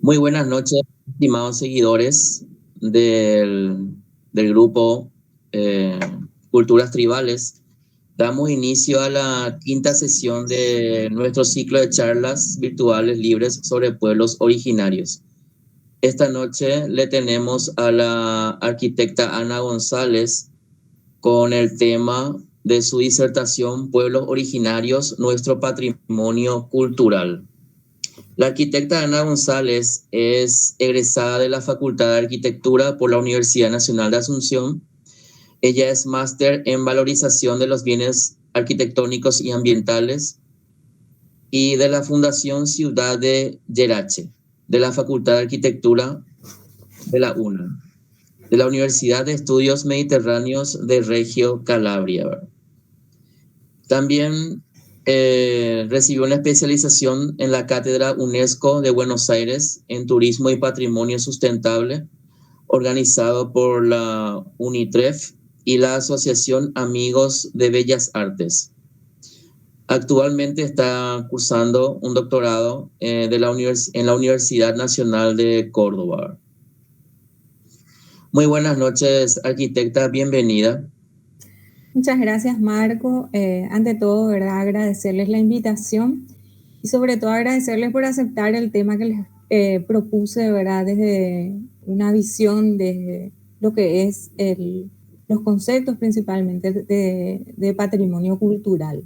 Muy buenas noches, estimados seguidores del grupo eh, Culturas Tribales. Damos inicio a la quinta sesión de nuestro ciclo de charlas virtuales libres sobre pueblos originarios. Esta noche le tenemos a la arquitecta Ana González con el tema de su disertación Pueblos Originarios, nuestro patrimonio cultural. La arquitecta Ana González es egresada de la Facultad de Arquitectura por la Universidad Nacional de Asunción. Ella es máster en valorización de los bienes arquitectónicos y ambientales y de la Fundación Ciudad de Yerache, de la Facultad de Arquitectura de la UNA, de la Universidad de Estudios Mediterráneos de Reggio Calabria. También recibió una especialización en la Cátedra UNESCO de Buenos Aires en Turismo y Patrimonio Sustentable, organizado por la UNITREF y la Asociación Amigos de Bellas Artes. Actualmente está cursando un doctorado en la Universidad Nacional de Córdoba. Muy buenas noches, arquitecta, bienvenida. Muchas gracias, Marco. Ante todo, ¿verdad? Agradecerles la invitación y sobre todo agradecerles por aceptar el tema que les propuse, ¿verdad? Desde una visión de lo que es los conceptos principalmente de patrimonio cultural.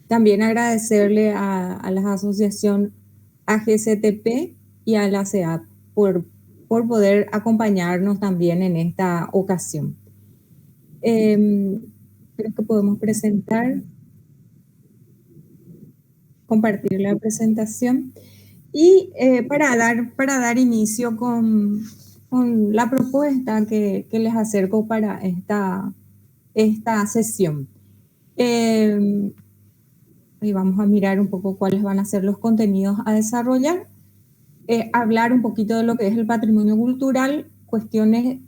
También agradecerle a la asociación AGCTP y a la CEAP por poder acompañarnos también en esta ocasión. Creo que podemos compartir la presentación y para dar inicio con la propuesta que les acerco para esta sesión. Y vamos a mirar un poco cuáles van a ser los contenidos a desarrollar. Hablar un poquito de lo que es el patrimonio cultural, cuestiones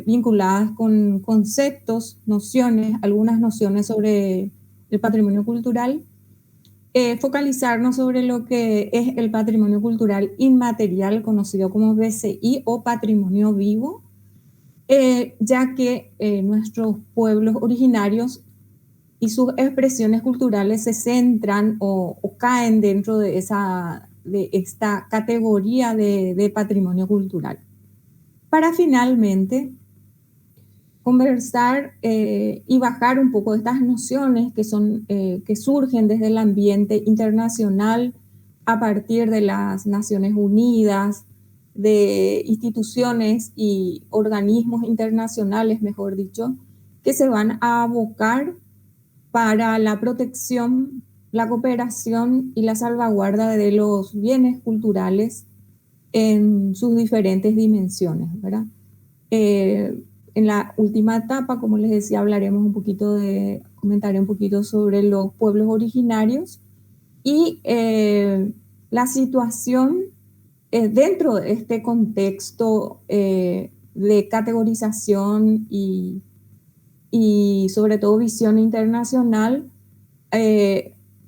vinculadas con conceptos, nociones, algunas nociones sobre el patrimonio cultural, focalizarnos sobre lo que es el patrimonio cultural inmaterial, conocido como BCI o patrimonio vivo, ya que nuestros pueblos originarios y sus expresiones culturales se centran o caen dentro de esta categoría de patrimonio cultural. Para finalmente conversar y bajar un poco de estas nociones que surgen desde el ambiente internacional a partir de las Naciones Unidas, de instituciones y organismos internacionales, mejor dicho, que se van a abocar para la protección, la cooperación y la salvaguarda de los bienes culturales en sus diferentes dimensiones, ¿verdad? En la última etapa, como les decía, comentaré un poquito sobre los pueblos originarios y la situación dentro de este contexto de categorización y sobre todo visión internacional,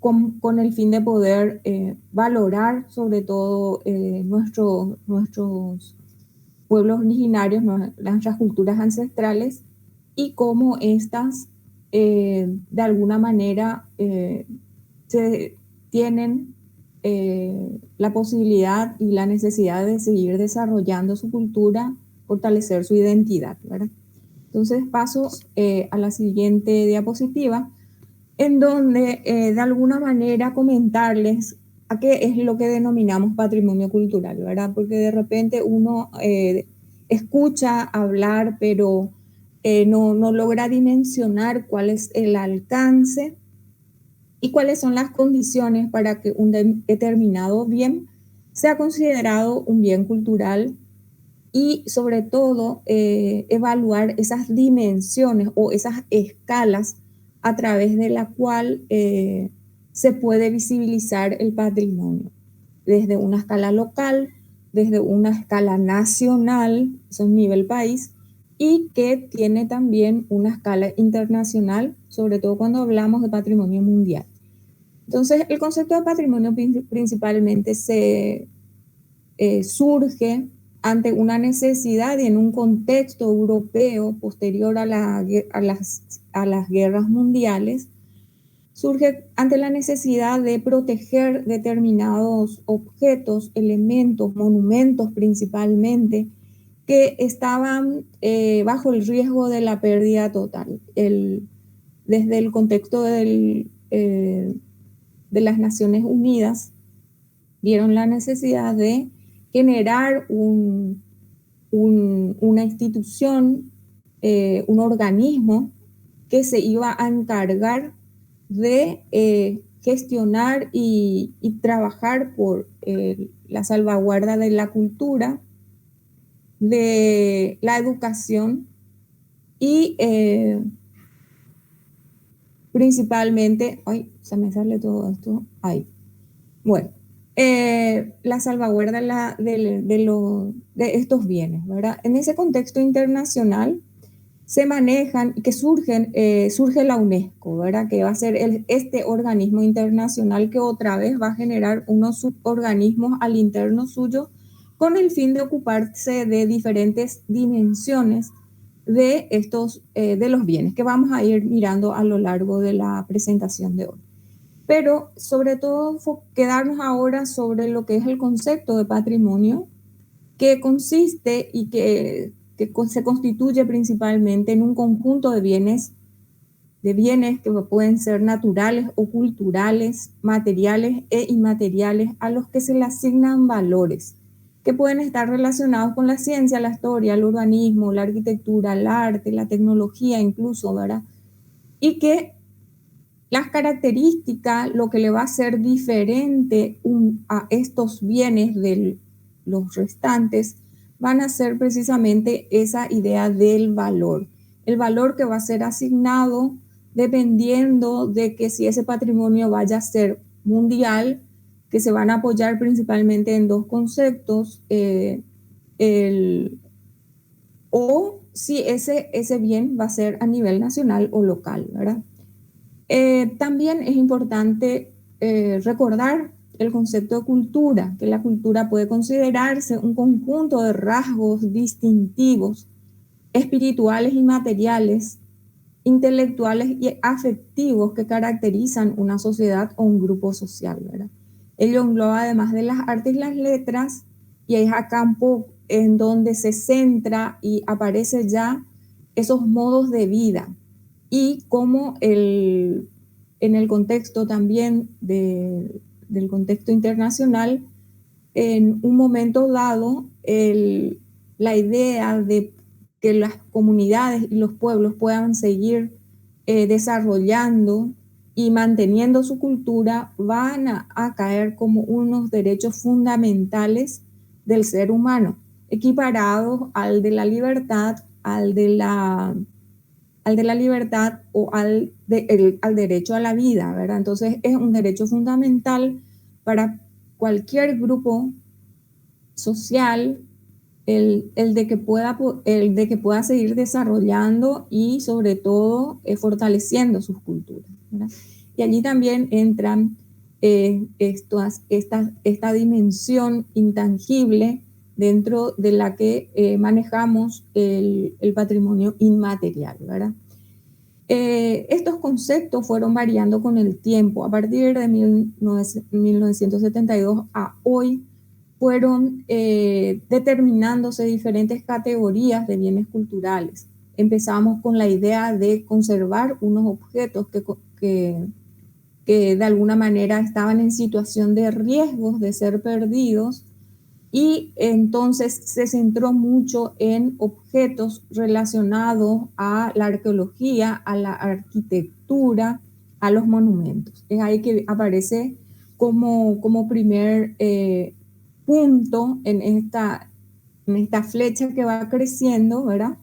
con el fin de poder valorar sobre todo nuestros pueblos originarios, nuestras culturas ancestrales y cómo estas de alguna manera se tienen la posibilidad y la necesidad de seguir desarrollando su cultura, fortalecer su identidad, ¿verdad? Entonces paso a la siguiente diapositiva, en donde de alguna manera comentarles a qué es lo que denominamos patrimonio cultural, ¿verdad? Porque de repente uno escucha hablar, pero no logra dimensionar cuál es el alcance y cuáles son las condiciones para que un determinado bien sea considerado un bien cultural y sobre todo evaluar esas dimensiones o esas escalas a través de la cual se puede visibilizar el patrimonio, desde una escala local, desde una escala nacional, eso es nivel país, y que tiene también una escala internacional, sobre todo cuando hablamos de patrimonio mundial. Entonces, el concepto de patrimonio principalmente surge ante una necesidad y en un contexto europeo posterior a las guerras mundiales, surge ante la necesidad de proteger determinados objetos, elementos, monumentos principalmente, que estaban bajo el riesgo de la pérdida total. Desde el contexto de las Naciones Unidas, vieron la necesidad de generar una institución, un organismo que se iba a encargar de gestionar y trabajar por la salvaguarda de la cultura, de la educación y principalmente, ay, se me sale todo esto, ay, bueno, la salvaguarda de estos bienes, ¿verdad? En ese contexto internacional se manejan y que surge la UNESCO, ¿verdad? Que va a ser este organismo internacional que otra vez va a generar unos suborganismos al interno suyo con el fin de ocuparse de diferentes dimensiones de de los bienes que vamos a ir mirando a lo largo de la presentación de hoy. Pero sobre todo quedarnos ahora sobre lo que es el concepto de patrimonio, que consiste y que se constituye principalmente en un conjunto de bienes que pueden ser naturales o culturales, materiales e inmateriales, a los que se le asignan valores, que pueden estar relacionados con la ciencia, la historia, el urbanismo, la arquitectura, el arte, la tecnología incluso, ¿verdad? Y que las características, lo que le va a hacer diferente a estos bienes de los restantes, van a ser precisamente esa idea del valor. El valor que va a ser asignado dependiendo de que si ese patrimonio vaya a ser mundial, que se van a apoyar principalmente en dos conceptos, o si ese bien va a ser a nivel nacional o local, ¿verdad? También es importante recordar el concepto de cultura, que la cultura puede considerarse un conjunto de rasgos distintivos, espirituales y materiales, intelectuales y afectivos que caracterizan una sociedad o un grupo social, ¿verdad? Ello engloba además de las artes y las letras, y es a campo en donde se centra y aparece ya esos modos de vida, y como en el contexto también del contexto internacional, en un momento dado, la idea de que las comunidades y los pueblos puedan seguir desarrollando y manteniendo su cultura van a caer como unos derechos fundamentales del ser humano, equiparados al de la libertad, al de la libertad o al derecho a la vida, ¿verdad? Entonces es un derecho fundamental para cualquier grupo social el de que pueda seguir desarrollando y sobre todo fortaleciendo sus culturas, ¿verdad? Y allí también entran esta dimensión intangible dentro de la que manejamos el patrimonio inmaterial, ¿verdad? Estos conceptos fueron variando con el tiempo. A partir de 1972 a hoy fueron determinándose diferentes categorías de bienes culturales. Empezamos con la idea de conservar unos objetos que de alguna manera estaban en situación de riesgos de ser perdidos, y entonces se centró mucho en objetos relacionados a la arqueología, a la arquitectura, a los monumentos. Es ahí que aparece como primer punto en esta flecha que va creciendo, ¿verdad?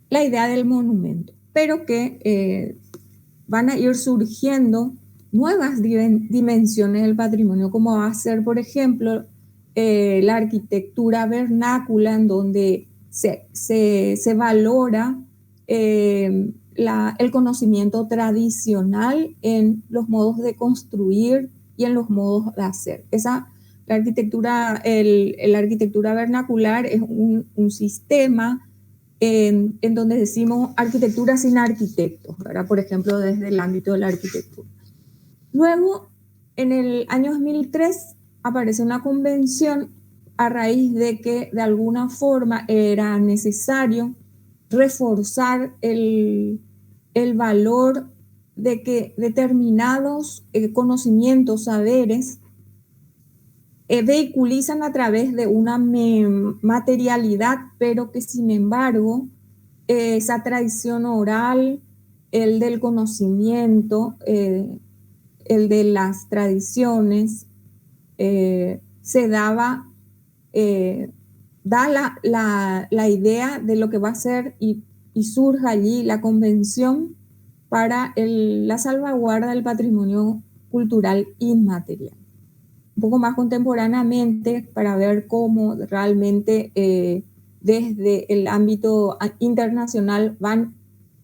La idea del monumento, pero que van a ir surgiendo nuevas dimensiones del patrimonio, como va a ser, por ejemplo, la arquitectura vernácula, en donde se valora el conocimiento tradicional en los modos de construir y en los modos de hacer. La arquitectura vernacular es un sistema en donde decimos arquitectura sin arquitectos, ¿verdad? Por ejemplo, desde el ámbito de la arquitectura. Luego, en el año 2003, aparece una convención a raíz de que de alguna forma era necesario reforzar el valor de que determinados conocimientos, saberes, vehiculizan a través de una materialidad, pero que sin embargo esa tradición oral, el del conocimiento, el de las tradiciones, se daba, da la idea de lo que va a ser y surge allí la convención para la salvaguarda del patrimonio cultural inmaterial. Un poco más contemporáneamente, para ver cómo realmente desde el ámbito internacional van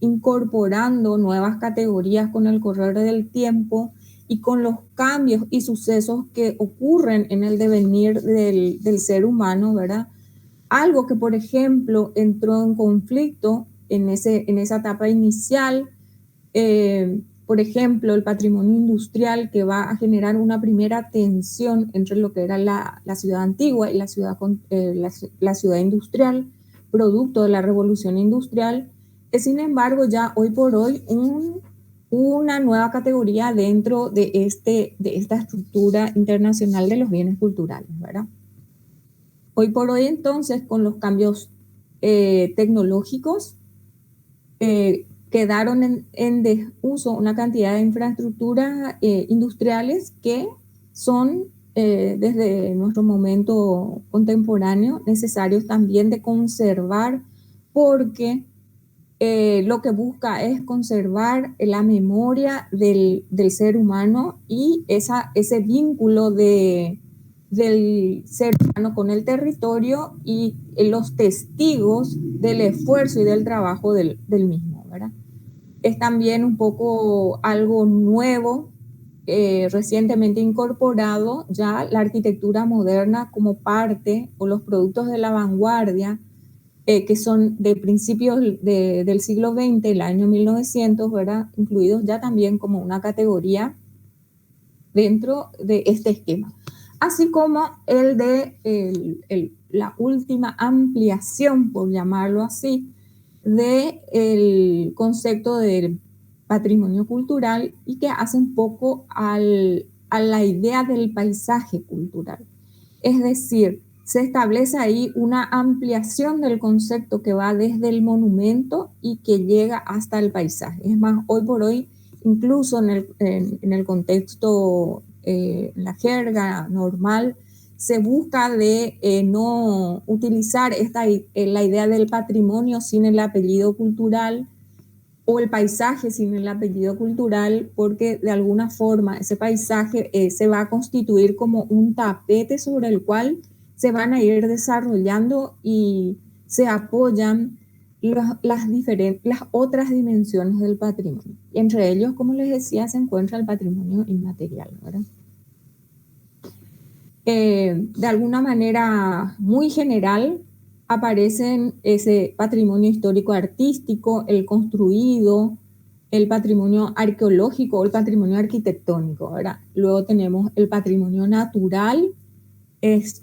incorporando nuevas categorías con el correr del tiempo y con los cambios y sucesos que ocurren en el devenir del ser humano, ¿verdad? Algo que, por ejemplo, entró en conflicto en esa etapa inicial, por ejemplo, el patrimonio industrial, que va a generar una primera tensión entre lo que era la ciudad antigua y la ciudad industrial, producto de la revolución industrial, es sin embargo ya hoy por hoy una nueva categoría dentro de esta estructura internacional de los bienes culturales, ¿verdad? Hoy por hoy, entonces, con los cambios tecnológicos, quedaron en desuso una cantidad de infraestructuras industriales que son, desde nuestro momento contemporáneo, necesarios también de conservar, porque lo que busca es conservar la memoria del ser humano y ese vínculo del ser humano con el territorio y los testigos del esfuerzo y del trabajo del mismo, ¿verdad? Es también un poco algo nuevo, recientemente incorporado ya la arquitectura moderna como parte, o los productos de la vanguardia, que son de principios del siglo XX, el año 1900, ¿verdad? Incluidos ya también como una categoría dentro de este esquema. Así como el de la última ampliación, por llamarlo así, del concepto del patrimonio cultural, y que hace un poco a la idea del paisaje cultural. Es decir, se establece ahí una ampliación del concepto que va desde el monumento y que llega hasta el paisaje. Es más, hoy por hoy, incluso en el contexto, la jerga normal, se busca de no utilizar la idea del patrimonio sin el apellido cultural, o el paisaje sin el apellido cultural, porque de alguna forma ese paisaje se va a constituir como un tapete sobre el cual se van a ir desarrollando y se apoyan las otras dimensiones del patrimonio. Y entre ellos, como les decía, se encuentra el patrimonio inmaterial, ¿verdad? De alguna manera muy general, aparecen ese patrimonio histórico artístico, el construido, el patrimonio arqueológico o el patrimonio arquitectónico, ¿verdad? Luego tenemos el patrimonio natural, es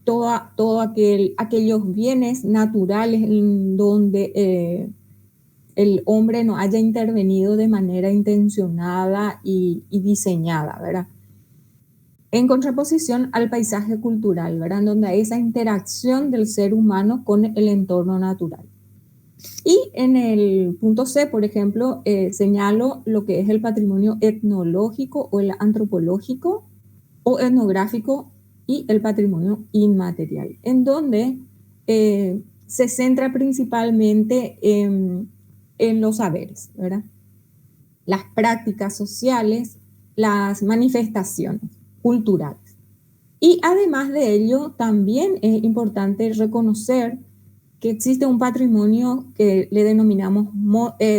todo aquellos bienes naturales en donde el hombre no haya intervenido de manera intencionada y diseñada, ¿verdad? En contraposición al paisaje cultural, ¿verdad? En donde hay esa interacción del ser humano con el entorno natural. Y en el punto C, por ejemplo, señalo lo que es el patrimonio etnológico o el antropológico o etnográfico y el patrimonio inmaterial, en donde se centra principalmente en los saberes, ¿verdad? Las prácticas sociales, las manifestaciones culturales. Y además de ello, también es importante reconocer que existe un patrimonio que le denominamos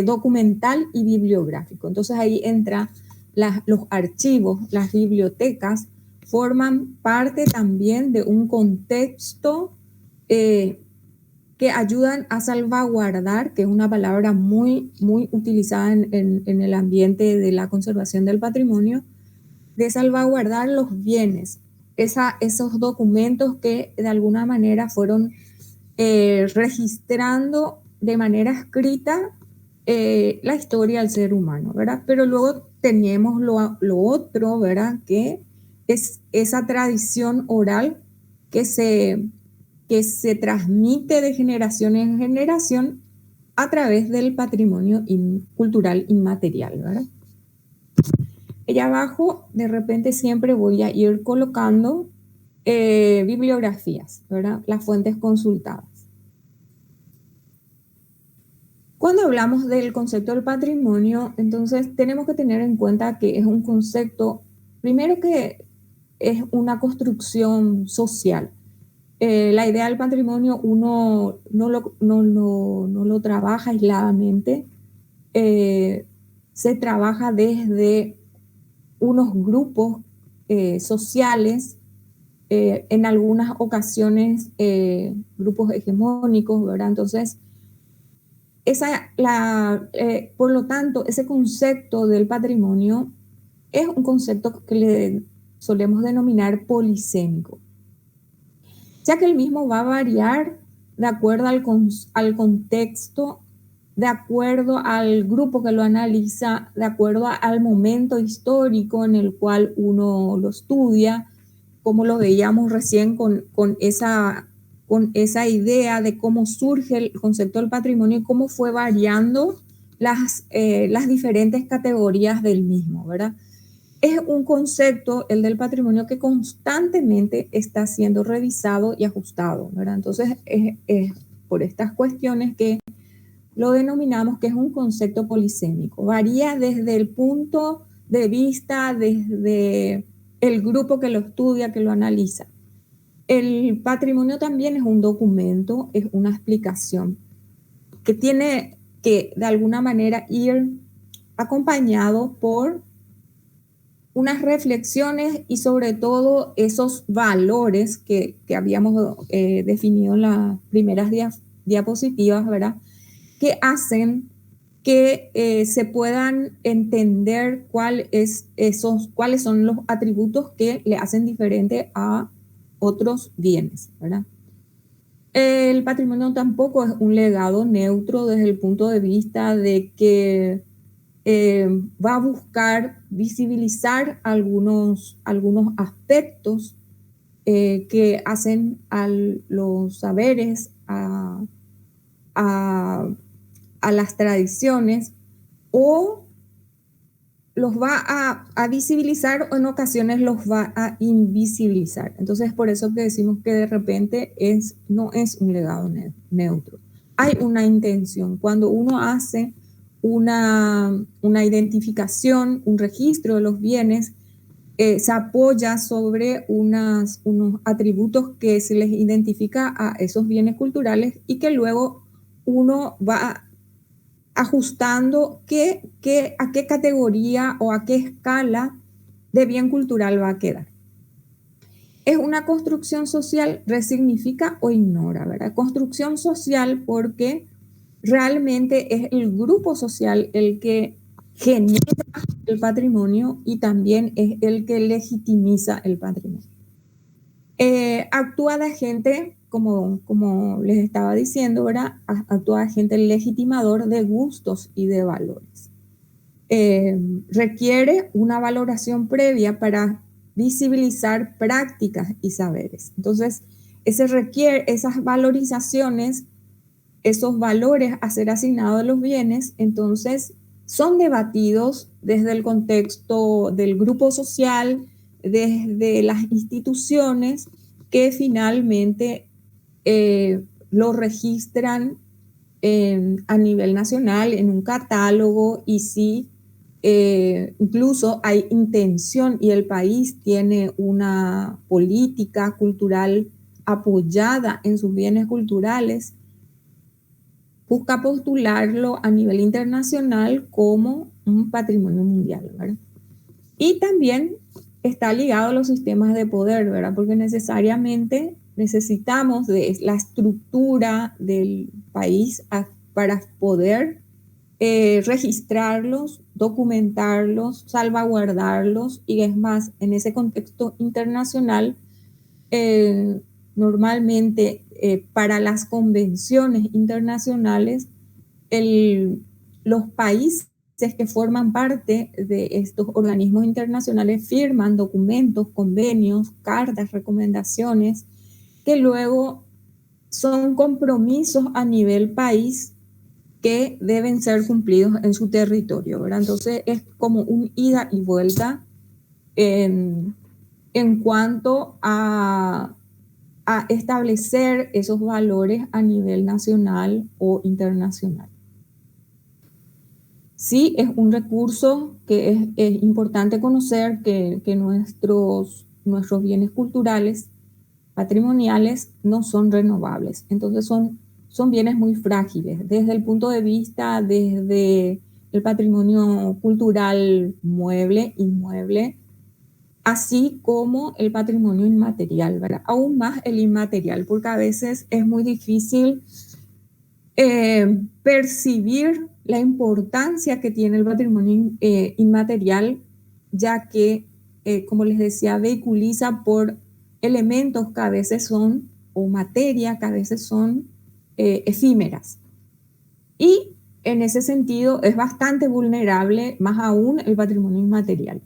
documental y bibliográfico. Entonces ahí entra los archivos, las bibliotecas, forman parte también de un contexto que ayudan a salvaguardar, que es una palabra muy, muy utilizada en el ambiente de la conservación del patrimonio, de salvaguardar los bienes, esos documentos que de alguna manera fueron registrando de manera escrita la historia del ser humano, ¿verdad? Pero luego tenemos lo otro, ¿verdad? Que es esa tradición oral que se transmite de generación en generación a través del patrimonio cultural inmaterial, ¿verdad? Allá abajo, de repente siempre voy a ir colocando bibliografías, ¿verdad? Las fuentes consultadas. Cuando hablamos del concepto del patrimonio, entonces tenemos que tener en cuenta que es un concepto, primero que es una construcción social. La idea del patrimonio uno no lo trabaja aisladamente, se trabaja desde unos grupos sociales, en algunas ocasiones grupos hegemónicos, ¿verdad? Entonces, por lo tanto, ese concepto del patrimonio es un concepto que le solemos denominar polisémico, ya que el mismo va a variar de acuerdo al contexto, de acuerdo al grupo que lo analiza, de acuerdo al momento histórico en el cual uno lo estudia, como lo veíamos recién con esa idea de cómo surge el concepto del patrimonio y cómo fue variando las diferentes categorías del mismo, ¿verdad? Es un concepto, el del patrimonio, que constantemente está siendo revisado y ajustado, ¿verdad? Entonces, es por estas cuestiones que lo denominamos que es un concepto polisémico. Varía desde el punto de vista, desde el grupo que lo estudia, que lo analiza. El patrimonio también es un documento, es una explicación que tiene que de alguna manera ir acompañado por unas reflexiones y sobre todo esos valores que habíamos definido en las primeras diapositivas, ¿verdad? Que hacen que se puedan entender cuáles son los atributos que le hacen diferente a otros bienes, ¿verdad? El patrimonio tampoco es un legado neutro desde el punto de vista de que va a buscar visibilizar algunos aspectos que hacen a los saberes, a las tradiciones, o los va a visibilizar o en ocasiones los va a invisibilizar. Entonces, por eso que decimos que de repente no es un legado neutro. Hay una intención. Cuando uno hace una identificación, un registro de los bienes, se apoya sobre unos atributos que se les identifica a esos bienes culturales y que luego uno va ajustando a qué categoría o a qué escala de bien cultural va a quedar. Es una construcción social, resignifica o ignora, ¿verdad? Construcción social porque realmente es el grupo social el que genera el patrimonio y también es el que legitimiza el patrimonio. Actúa de agente, como les estaba diciendo, ¿verdad? Actúa de agente legitimador de gustos y de valores. Requiere una valoración previa para visibilizar prácticas y saberes. Entonces, esas valorizaciones, esos valores a ser asignados a los bienes, entonces son debatidos desde el contexto del grupo social, desde las instituciones que finalmente lo registran a nivel nacional en un catálogo y si incluso hay intención y el país tiene una política cultural apoyada en sus bienes culturales, busca postularlo a nivel internacional como un patrimonio mundial, ¿verdad? Y también está ligado a los sistemas de poder, ¿verdad? Porque necesariamente necesitamos de la estructura del país para poder registrarlos, documentarlos, salvaguardarlos, y es más, en ese contexto internacional, normalmente para las convenciones internacionales, los países que forman parte de estos organismos internacionales firman documentos, convenios, cartas, recomendaciones, que luego son compromisos a nivel país que deben ser cumplidos en su territorio, ¿verdad? Entonces es como un ida y vuelta en cuanto a establecer esos valores a nivel nacional o internacional. Sí, es un recurso que es importante conocer que nuestros bienes culturales, patrimoniales, no son renovables. Entonces son bienes muy frágiles desde el punto de vista, desde el patrimonio cultural mueble, inmueble, así como el patrimonio inmaterial, ¿verdad? Aún más el inmaterial, porque a veces es muy difícil percibir la importancia que tiene el patrimonio inmaterial, ya que, como les decía, vehiculiza por elementos que a veces son, o materia que a veces son efímeras. Y en ese sentido es bastante vulnerable, más aún el patrimonio inmaterial.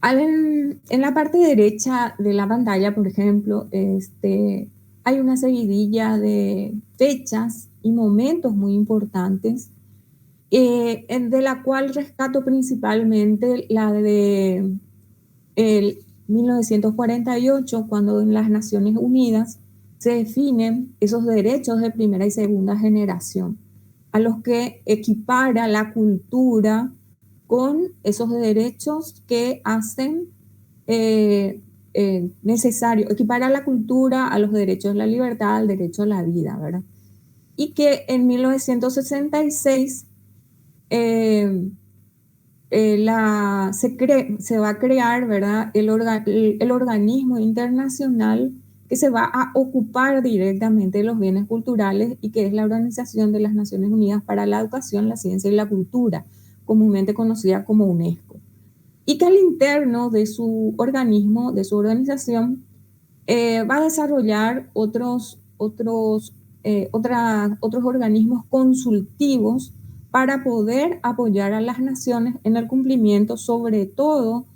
En la parte derecha de la pantalla, por ejemplo, hay una seguidilla de fechas y momentos muy importantes, de la cual rescato principalmente la de 1948, cuando en las Naciones Unidas se definen esos derechos de primera y segunda generación, a los que equipara la cultura con esos derechos que hacen necesario, equipara la cultura a los derechos de la libertad, al derecho a la vida, ¿verdad? Y que en 1966 se va a crear, ¿verdad?, el organismo internacional que se va a ocupar directamente de los bienes culturales, y que es la Organización de las Naciones Unidas para la Educación, la Ciencia y la Cultura, comúnmente conocida como UNESCO. Y que al interno de su organismo, de su organización, va a desarrollar otros organismos consultivos para poder apoyar a las naciones en el cumplimiento, sobre todo,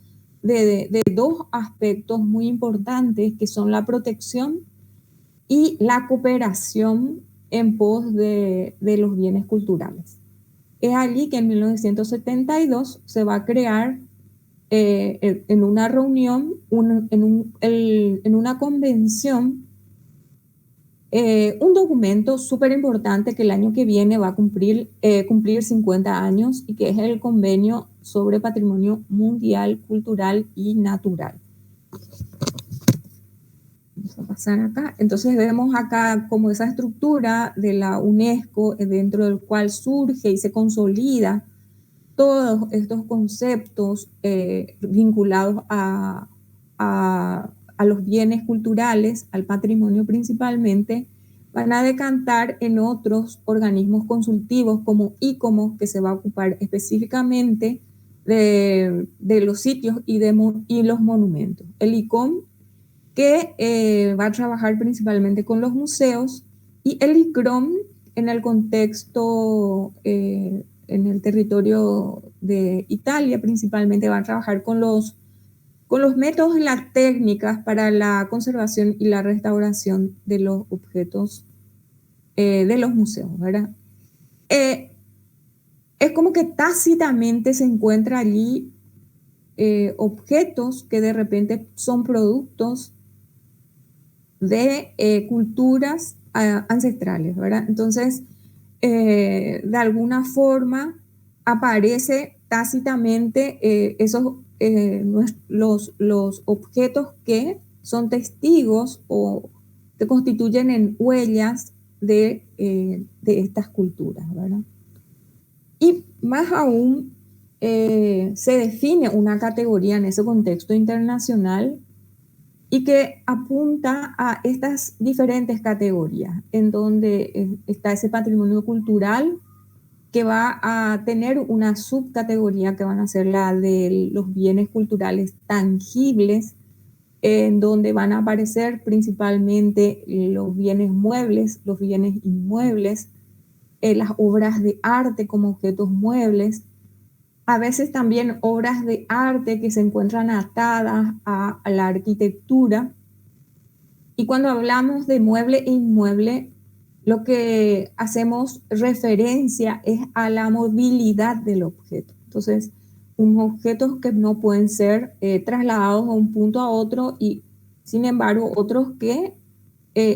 de dos aspectos muy importantes, que son la protección y la cooperación en pos de los bienes culturales. Es allí que en 1972 se va a crear en una reunión, en una convención, un documento súper importante que el año que viene va a cumplir 50 años, y que es el Convenio sobre Patrimonio Mundial, Cultural y Natural. Vamos a pasar acá. Entonces vemos acá como esa estructura de la UNESCO, dentro del cual surge y se consolida todos estos conceptos vinculados a los bienes culturales, al patrimonio principalmente, van a decantar en otros organismos consultivos como ICOMOS, que se va a ocupar específicamente de los sitios y los monumentos. El ICOM, que va a trabajar principalmente con los museos, y el ICROM, en el contexto, en el territorio de Italia principalmente, va a trabajar con los métodos y las técnicas para la conservación y la restauración de los objetos de los museos, ¿verdad? Es como que tácitamente se encuentra allí objetos que de repente son productos de culturas ancestrales, ¿verdad? Entonces, de alguna forma aparece tácitamente los objetos que son testigos o que constituyen en huellas de estas culturas, ¿verdad? Y más aún, se define una categoría en ese contexto internacional y que apunta a estas diferentes categorías, en donde está ese patrimonio cultural que va a tener una subcategoría que van a ser la de los bienes culturales tangibles, en donde van a aparecer principalmente los bienes muebles, los bienes inmuebles, las obras de arte como objetos muebles, a veces también obras de arte que se encuentran atadas a la arquitectura. Y cuando hablamos de mueble e inmueble, lo que hacemos referencia es a la movilidad del objeto. Entonces, unos objetos que no pueden ser trasladados de un punto a otro y, sin embargo, otros que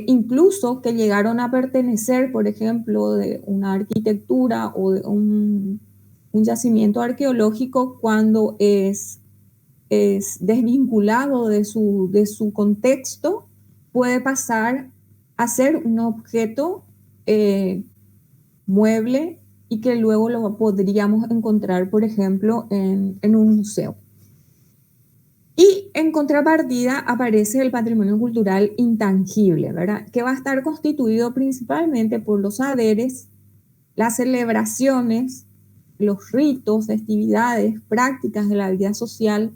incluso que llegaron a pertenecer, por ejemplo, de una arquitectura o de un yacimiento arqueológico, cuando es desvinculado de su contexto, puede pasar a ser un objeto mueble y que luego lo podríamos encontrar, por ejemplo, en un museo. Y en contrapartida aparece el patrimonio cultural intangible, ¿verdad? Que va a estar constituido principalmente por los saberes, las celebraciones, los ritos, festividades, prácticas de la vida social,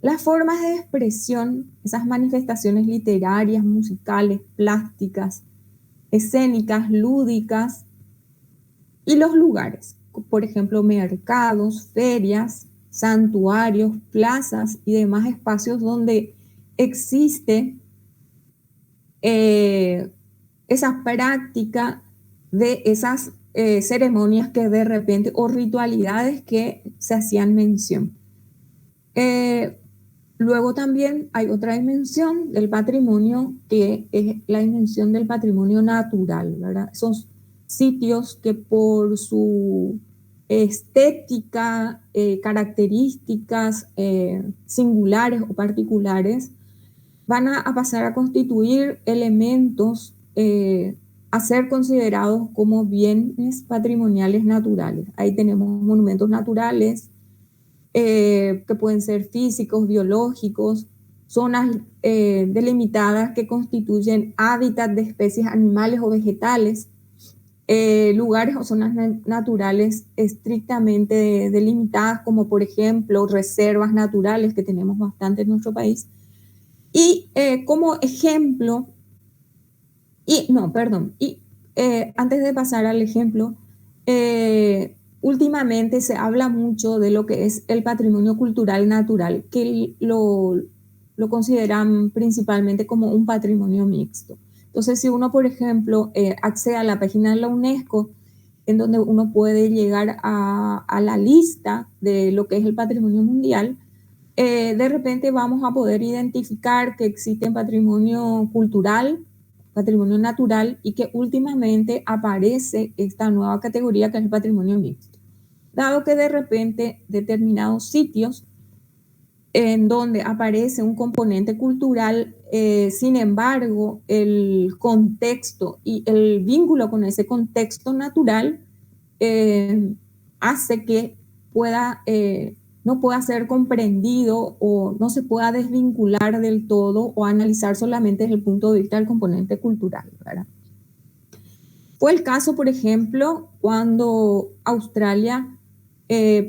las formas de expresión, esas manifestaciones literarias, musicales, plásticas, escénicas, lúdicas, y los lugares, por ejemplo, mercados, ferias, santuarios, plazas y demás espacios donde existe esa práctica de esas ceremonias que de repente, o ritualidades que se hacían mención. Luego también hay otra dimensión del patrimonio, que es la dimensión del patrimonio natural, ¿verdad? Son sitios que por su estética, características singulares o particulares, van a pasar a constituir elementos a ser considerados como bienes patrimoniales naturales. Ahí tenemos monumentos naturales, que pueden ser físicos, biológicos, zonas delimitadas que constituyen hábitats de especies animales o vegetales, lugares o zonas naturales estrictamente delimitadas, como por ejemplo reservas naturales, que tenemos bastante en nuestro país. Y como ejemplo, antes de pasar al ejemplo, últimamente se habla mucho de lo que es el patrimonio cultural natural, que lo consideran principalmente como un patrimonio mixto. Entonces, si uno, por ejemplo, accede a la página de la UNESCO, en donde uno puede llegar a la lista de lo que es el patrimonio mundial, de repente vamos a poder identificar que existe patrimonio cultural, patrimonio natural, y que últimamente aparece esta nueva categoría que es el patrimonio mixto. Dado que de repente determinados sitios en donde aparece un componente cultural, sin embargo, el contexto y el vínculo con ese contexto natural hace que no pueda ser comprendido o no se pueda desvincular del todo o analizar solamente desde el punto de vista del componente cultural, ¿verdad? Fue el caso, por ejemplo, cuando Australia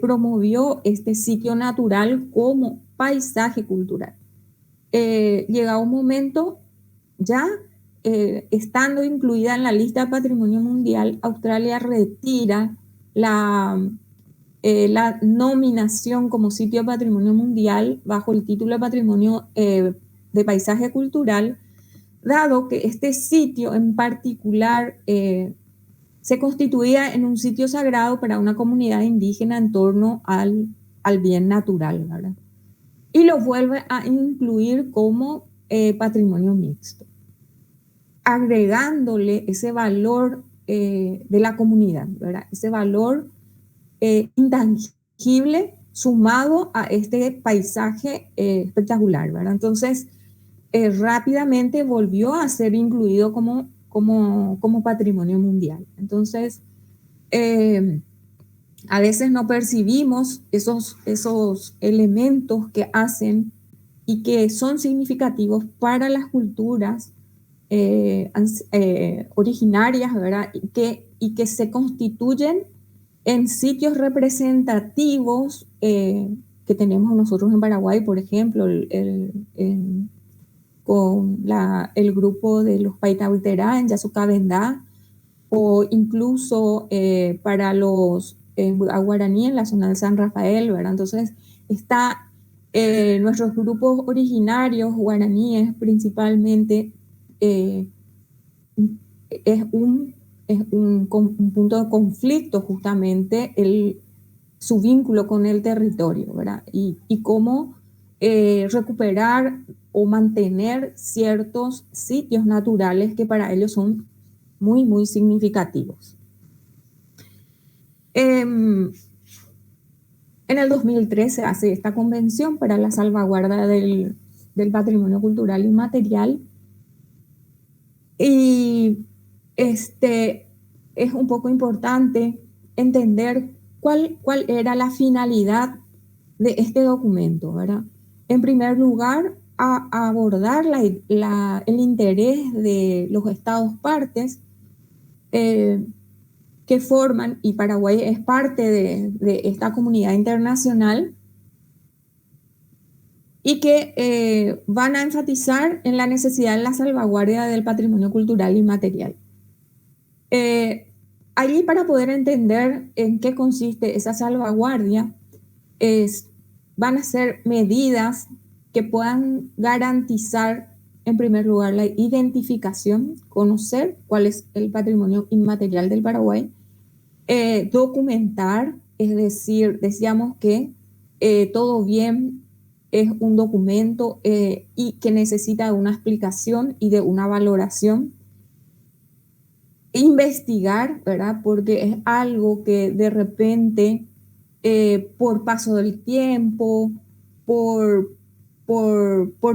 promovió este sitio natural como paisaje cultural. Llega un momento, ya estando incluida en la lista de patrimonio mundial, Australia retira la nominación como sitio de patrimonio mundial bajo el título de patrimonio de paisaje cultural, dado que este sitio en particular se constituía en un sitio sagrado para una comunidad indígena en torno al bien natural, ¿verdad? Y lo vuelve a incluir como patrimonio mixto, agregándole ese valor de la comunidad, ¿verdad? Ese valor intangible sumado a este paisaje espectacular, ¿verdad? Entonces, rápidamente volvió a ser incluido como como patrimonio mundial. Entonces, a veces no percibimos esos elementos que hacen y que son significativos para las culturas originarias, ¿verdad? Y que se constituyen en sitios representativos que tenemos nosotros en Paraguay, por ejemplo, con el grupo de los Paitabuiterá en Yasucabendá, o incluso para los guaraní en la zona de San Rafael, ¿verdad? Entonces, está nuestros grupos originarios guaraníes principalmente, es un punto de conflicto justamente su vínculo con el territorio, ¿verdad? Y cómo recuperar o mantener ciertos sitios naturales que para ellos son muy, muy significativos. En el 2013 se hace esta convención para la salvaguarda del patrimonio cultural inmaterial, y es un poco importante entender cuál era la finalidad de este documento, ¿verdad? En primer lugar, a abordar el interés de los estados partes que forman, y Paraguay es parte de esta comunidad internacional, y que van a enfatizar en la necesidad de la salvaguardia del patrimonio cultural inmaterial. Allí, para poder entender en qué consiste esa salvaguardia, van a ser medidas que puedan garantizar, en primer lugar, la identificación, conocer cuál es el patrimonio inmaterial del Paraguay, documentar, es decir, decíamos que todo bien es un documento y que necesita de una explicación y de una valoración. Investigar, ¿verdad? Porque es algo que de repente, por paso del tiempo, por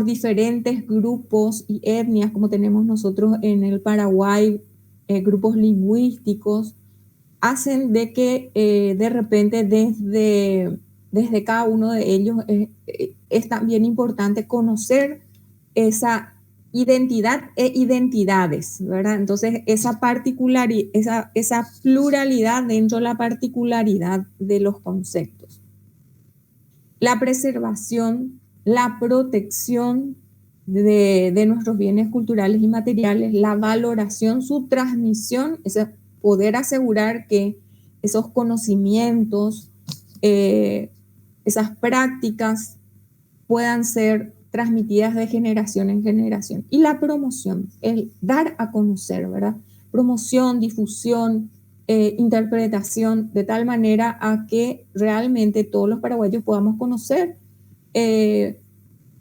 diferentes grupos y etnias, como tenemos nosotros en el Paraguay, grupos lingüísticos, hacen de que de repente desde cada uno de ellos es también importante conocer esa identidad e identidades, ¿verdad? Entonces, esa pluralidad dentro de la particularidad de los conceptos. La preservación, la protección de nuestros bienes culturales y materiales, la valoración, su transmisión, es poder asegurar que esos conocimientos, esas prácticas puedan ser transmitidas de generación en generación. Y la promoción, el dar a conocer, ¿verdad? Promoción, difusión, interpretación, de tal manera a que realmente todos los paraguayos podamos conocer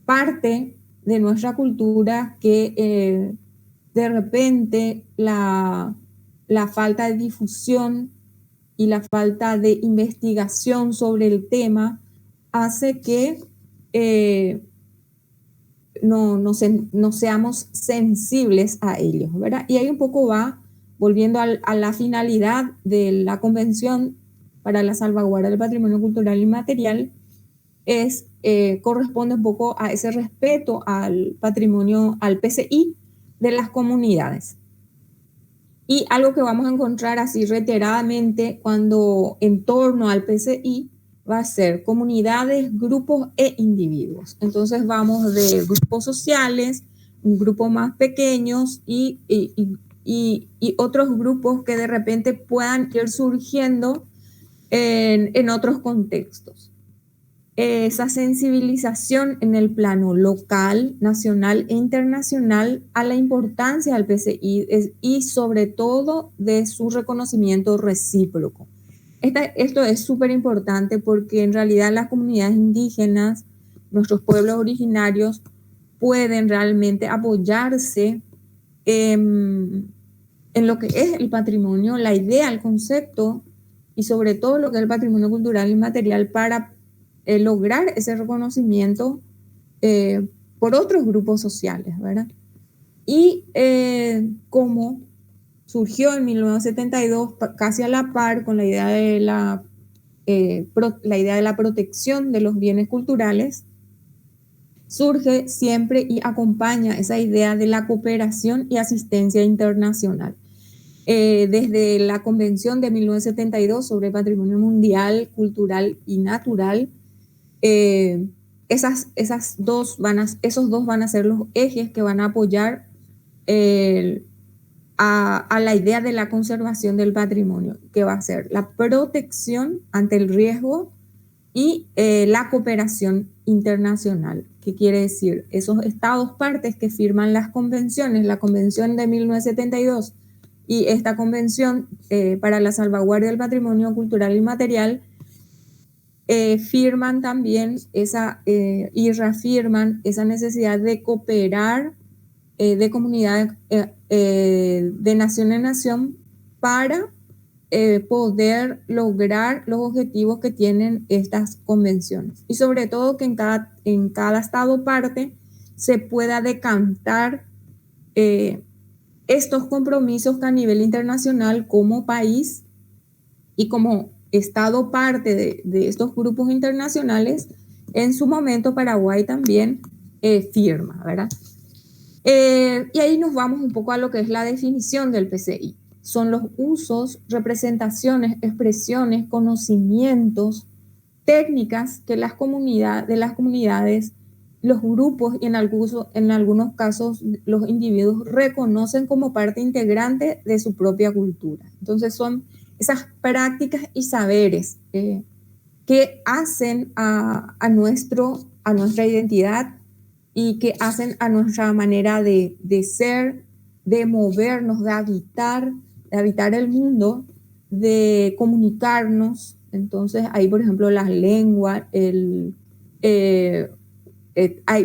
parte de nuestra cultura que de repente la falta de difusión y la falta de investigación sobre el tema hace que no seamos sensibles a ellos, ¿verdad? Y ahí un poco va, volviendo a la finalidad de la Convención para la Salvaguarda del Patrimonio Cultural Inmaterial, corresponde un poco a ese respeto al patrimonio, al PCI de las comunidades. Y algo que vamos a encontrar así reiteradamente cuando en torno al PCI va a ser comunidades, grupos e individuos. Entonces vamos de grupos sociales, grupos más pequeños y otros grupos que de repente puedan ir surgiendo en otros contextos. Esa sensibilización en el plano local, nacional e internacional a la importancia del PCI y sobre todo de su reconocimiento recíproco. Esto es súper importante porque en realidad las comunidades indígenas, nuestros pueblos originarios, pueden realmente apoyarse en lo que es el patrimonio, la idea, el concepto y sobre todo lo que es el patrimonio cultural inmaterial para lograr ese reconocimiento por otros grupos sociales, ¿verdad? Y como surgió en 1972 casi a la par con la idea de la idea de la protección de los bienes culturales, surge siempre y acompaña esa idea de la cooperación y asistencia internacional. Desde la Convención de 1972 sobre Patrimonio Mundial, Cultural y Natural, esos dos van a ser los ejes que van a apoyar a la idea de la conservación del patrimonio, que va a ser la protección ante el riesgo y la cooperación internacional. ¿Qué quiere decir? Esos estados partes que firman las convenciones, la Convención de 1972 y esta Convención para la salvaguardia del patrimonio cultural y material, firman también y reafirman esa necesidad de cooperar de comunidades de nación en nación para poder lograr los objetivos que tienen estas convenciones. Y sobre todo que en cada estado parte se pueda decantar estos compromisos que a nivel internacional como país y como estado parte de estos grupos internacionales, en su momento Paraguay también firma, ¿verdad? Y ahí nos vamos un poco a lo que es la definición del PCI. Son los usos, representaciones, expresiones, conocimientos, técnicas que de las comunidades, los grupos y en algunos casos los individuos reconocen como parte integrante de su propia cultura. Entonces son esas prácticas y saberes que hacen a nuestra identidad y que hacen a nuestra manera de ser, de movernos, de habitar el mundo, de comunicarnos. Entonces, ahí, por ejemplo, las lenguas, hay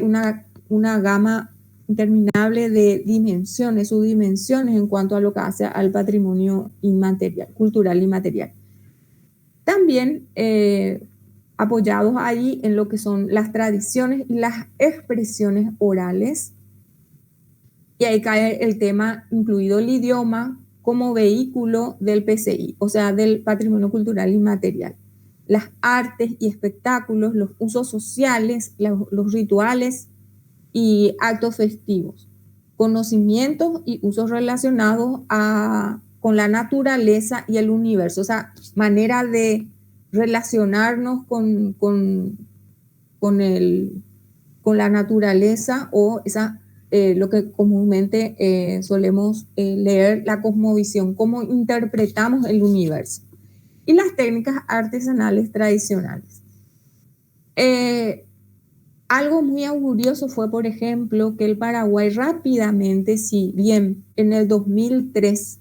una gama interminable de dimensiones, subdimensiones en cuanto a lo que hace al patrimonio inmaterial, cultural y material. También apoyados ahí en lo que son las tradiciones y las expresiones orales. Y ahí cae el tema, incluido el idioma, como vehículo del PCI, o sea, del patrimonio cultural inmaterial. Las artes y espectáculos, los usos sociales, los rituales y actos festivos. Conocimientos y usos relacionados con la naturaleza y el universo, o sea, manera de relacionarnos con la naturaleza o lo que comúnmente solemos leer, la cosmovisión, cómo interpretamos el universo. Y las técnicas artesanales tradicionales. Algo muy augurioso fue, por ejemplo, que el Paraguay rápidamente, si bien en el 2003,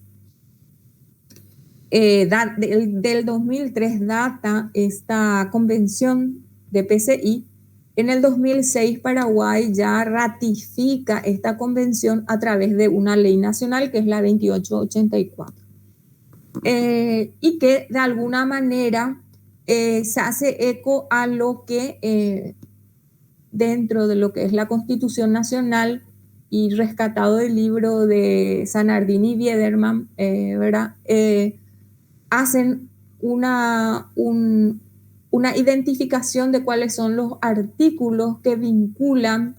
del 2003 data esta convención de PCI, en el 2006 Paraguay ya ratifica esta convención a través de una ley nacional que es la 2884. Y que de alguna manera se hace eco a lo que dentro de lo que es la Constitución Nacional y rescatado del libro de Sanardini y Biederman, ¿verdad? Hacen una identificación de cuáles son los artículos que vinculan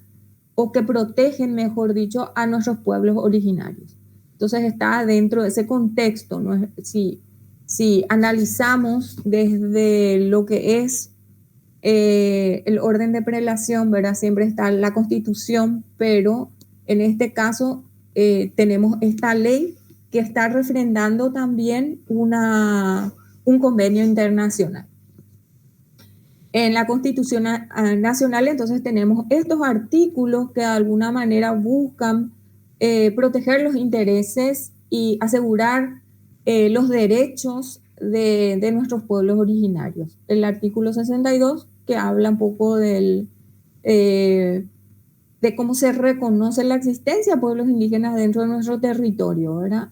o que protegen, mejor dicho, a nuestros pueblos originarios. Entonces está dentro de ese contexto, ¿no? Si analizamos desde lo que es el orden de prelación, ¿verdad? Siempre está la Constitución, pero en este caso tenemos esta ley que está refrendando también un convenio internacional. En la Constitución Nacional, entonces, tenemos estos artículos que de alguna manera buscan proteger los intereses y asegurar los derechos de nuestros pueblos originarios. El artículo 62, que habla un poco de cómo se reconoce la existencia de pueblos indígenas dentro de nuestro territorio, ¿verdad?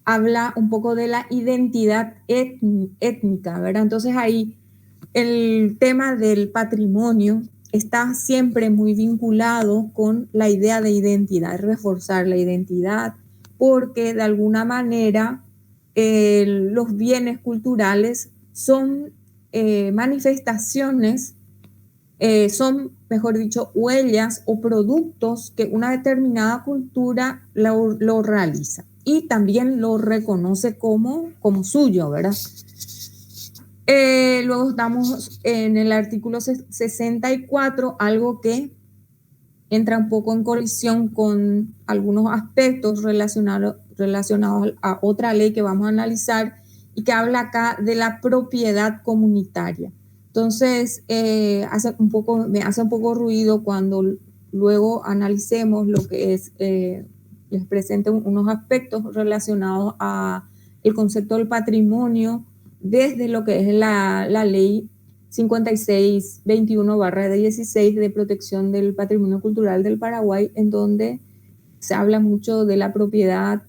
Habla un poco de la identidad étnica, ¿verdad? Entonces ahí el tema del patrimonio está siempre muy vinculado con la idea de identidad, reforzar la identidad, porque de alguna manera los bienes culturales son manifestaciones, son, mejor dicho, huellas o productos que una determinada cultura lo realiza y también lo reconoce como suyo, ¿verdad? Luego estamos en el artículo 64, algo que entra un poco en colisión con algunos aspectos relacionados a otra ley que vamos a analizar y que habla acá de la propiedad comunitaria. Entonces, me hace un poco ruido cuando luego analicemos lo que es, les presento unos aspectos relacionados a el concepto del patrimonio desde lo que es la ley 5621/16 de protección del patrimonio cultural del Paraguay, en donde se habla mucho de la propiedad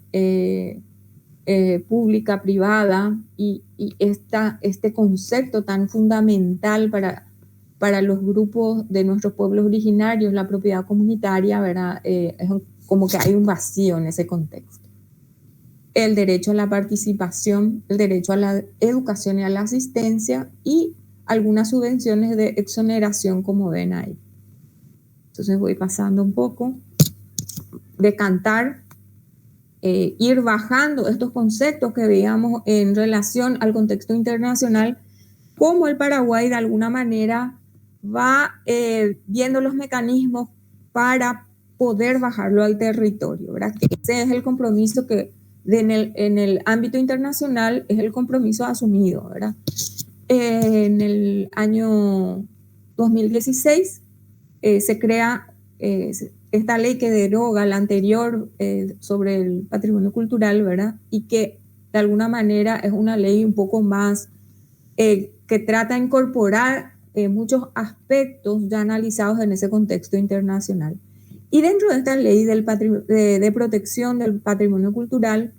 pública, privada, y este concepto tan fundamental para los grupos de nuestros pueblos originarios, la propiedad comunitaria, ¿verdad? Es como que hay un vacío en ese contexto. El derecho a la participación, el derecho a la educación y a la asistencia y algunas subvenciones de exoneración, como ven ahí. Entonces voy pasando un poco, decantar, ir bajando estos conceptos que veíamos en relación al contexto internacional, cómo el Paraguay de alguna manera va viendo los mecanismos para poder bajarlo al territorio, ¿verdad? Que ese es el compromiso que en el ámbito internacional es el compromiso asumido, ¿verdad? En el año 2016 se crea esta ley que deroga la anterior sobre el patrimonio cultural, ¿verdad? Y que de alguna manera es una ley un poco más que trata de incorporar muchos aspectos ya analizados en ese contexto internacional. Y dentro de esta ley de protección del patrimonio cultural,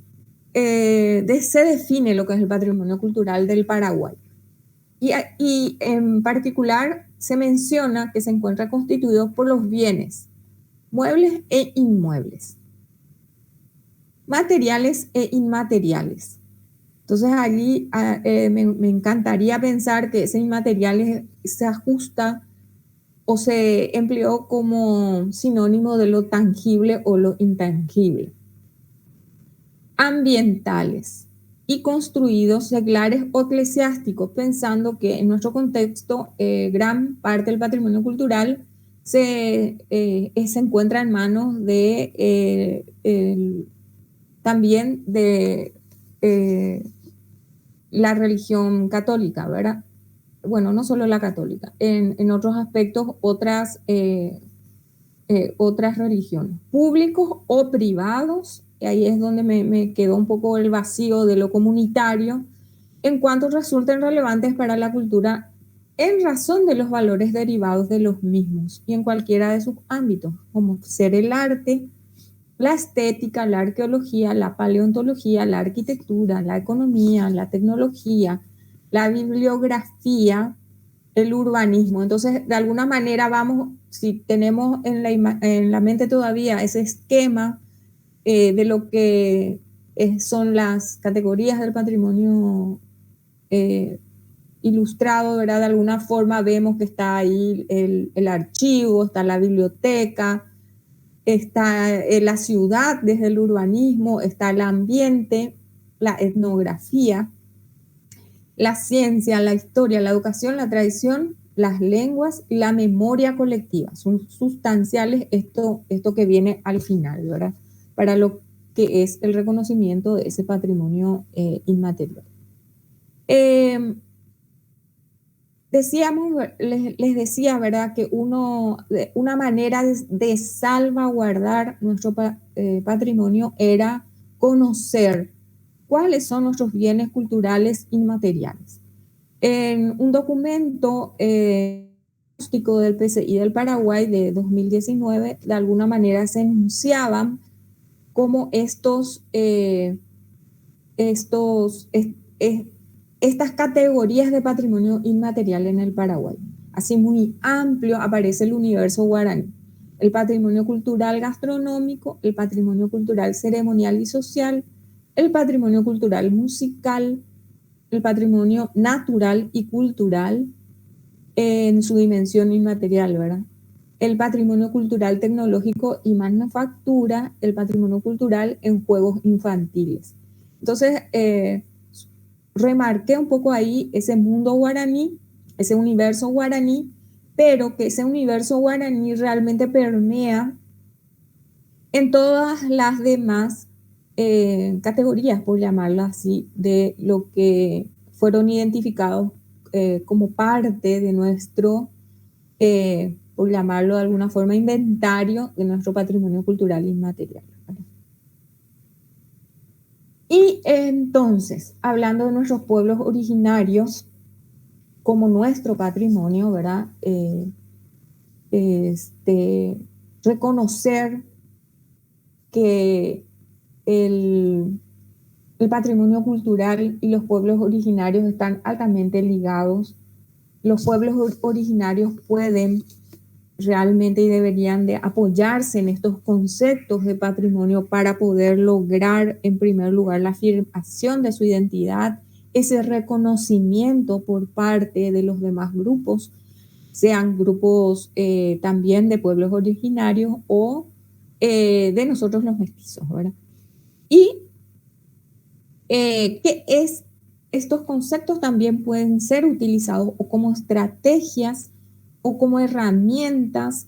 se define lo que es el patrimonio cultural del Paraguay. Y en particular se menciona que se encuentra constituido por los bienes muebles e inmuebles, materiales e inmateriales. Entonces allí me encantaría pensar que ese inmateriales se ajusta o se empleó como sinónimo de lo tangible o lo intangible. Ambientales y construidos seglares o eclesiásticos, pensando que en nuestro contexto gran parte del patrimonio cultural se encuentra en manos de también de la religión católica, ¿verdad? Bueno, no solo la católica, en otros aspectos otras religiones, públicos o privados. Y ahí es donde me quedó un poco el vacío de lo comunitario, en cuanto resulten relevantes para la cultura en razón de los valores derivados de los mismos y en cualquiera de sus ámbitos, como ser el arte, la estética, la arqueología, la paleontología, la arquitectura, la economía, la tecnología, la bibliografía, el urbanismo. Entonces, de alguna manera vamos, si tenemos en la mente todavía ese esquema de lo que son las categorías del patrimonio ilustrado, ¿verdad? De alguna forma vemos que está ahí el archivo, está la biblioteca, está la ciudad desde el urbanismo, está el ambiente, la etnografía, la ciencia, la historia, la educación, la tradición, las lenguas y la memoria colectiva. Son sustanciales esto que viene al final, ¿verdad? Para lo que es el reconocimiento de ese patrimonio inmaterial. Les decía, ¿verdad?, que una manera de salvaguardar nuestro patrimonio era conocer cuáles son nuestros bienes culturales inmateriales. En un documento diagnóstico del PCI del Paraguay de 2019, de alguna manera se enunciaban cómo estas categorías de patrimonio inmaterial en el Paraguay. Así muy amplio aparece el universo guaraní. el patrimonio cultural gastronómico, el patrimonio cultural ceremonial y social, el patrimonio cultural musical, el patrimonio natural y cultural en su dimensión inmaterial, ¿verdad? El patrimonio cultural tecnológico y manufactura, el patrimonio cultural en juegos infantiles. Entonces, remarqué un poco ahí ese mundo guaraní, ese universo guaraní, pero que ese universo guaraní realmente permea en todas las demás categorías, por llamarlo así, de lo que fueron identificados como parte de nuestro, por llamarlo de alguna forma, inventario de nuestro patrimonio cultural inmaterial. Y entonces, hablando de nuestros pueblos originarios como nuestro patrimonio, ¿verdad? Reconocer que el patrimonio cultural y los pueblos originarios están altamente ligados. Los pueblos originarios pueden realmente y deberían de apoyarse en estos conceptos de patrimonio para poder lograr, en primer lugar, la afirmación de su identidad, ese reconocimiento por parte de los demás grupos, sean grupos también de pueblos originarios o de nosotros los mestizos, ¿verdad? Y estos conceptos también pueden ser utilizados o como estrategias o como herramientas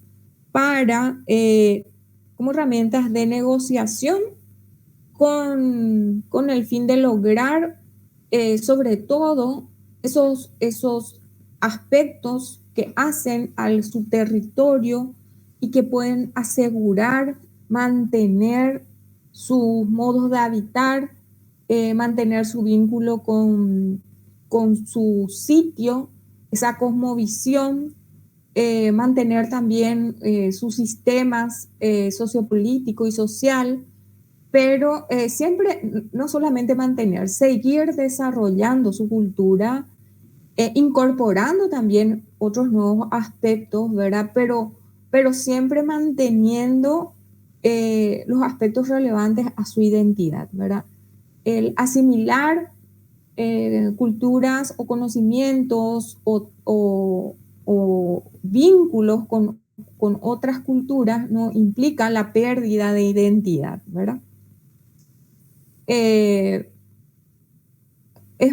como herramientas de negociación con el fin de lograr sobre todo esos aspectos que hacen a su territorio y que pueden asegurar, mantener sus modos de habitar, mantener su vínculo con su sitio, esa cosmovisión, mantener también sus sistemas sociopolítico y social, pero siempre no solamente mantener, seguir desarrollando su cultura, incorporando también otros nuevos aspectos, ¿verdad? Pero siempre manteniendo los aspectos relevantes a su identidad, ¿verdad? El asimilar culturas o conocimientos o vínculos con otras culturas no implica la pérdida de identidad, ¿verdad? Es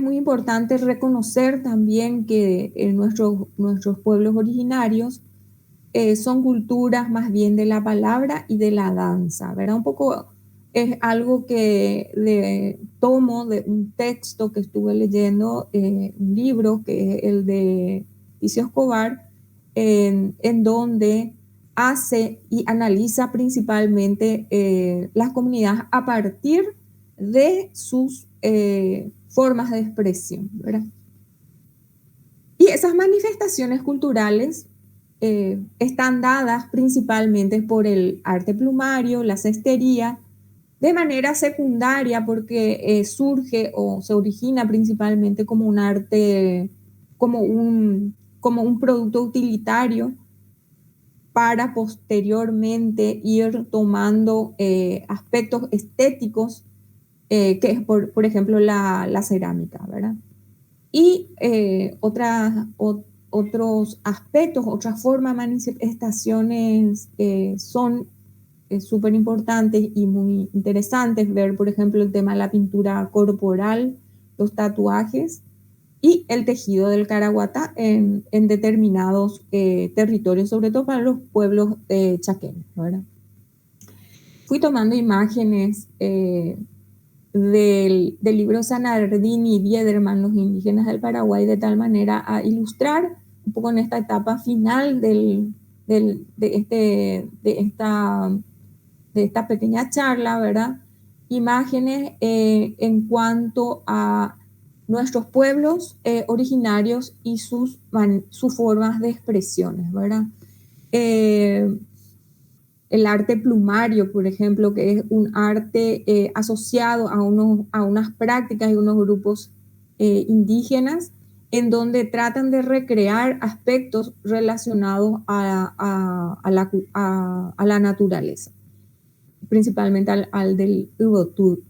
muy importante reconocer también que nuestros pueblos originarios son culturas más bien de la palabra y de la danza, ¿verdad? Un poco es algo que tomo de un texto que estuve leyendo, un libro que es el de Ticio Escobar, en donde hace y analiza principalmente las comunidades a partir de sus formas de expresión, ¿verdad? Y esas manifestaciones culturales están dadas principalmente por el arte plumario, la cestería, de manera secundaria porque surge o se origina principalmente como un arte, como un producto utilitario para posteriormente ir tomando aspectos estéticos, que es por ejemplo la cerámica, ¿verdad? Y otros aspectos, otras formas de manifestaciones son súper importantes y muy interesantes. Ver, por ejemplo, el tema de la pintura corporal, los tatuajes y el tejido del caraguatá en determinados territorios, sobre todo para los pueblos chaqueños, ¿verdad? Fui tomando imágenes del libro Zanardini y Biederman, Los indígenas del Paraguay, de tal manera a ilustrar un poco en esta etapa final de esta pequeña charla, ¿verdad? Imágenes en cuanto a nuestros pueblos originarios y sus formas de expresiones, ¿verdad? El arte plumario, por ejemplo, que es un arte asociado a unas prácticas y unos grupos indígenas, en donde tratan de recrear aspectos relacionados a la naturaleza, principalmente al del Ubuntu.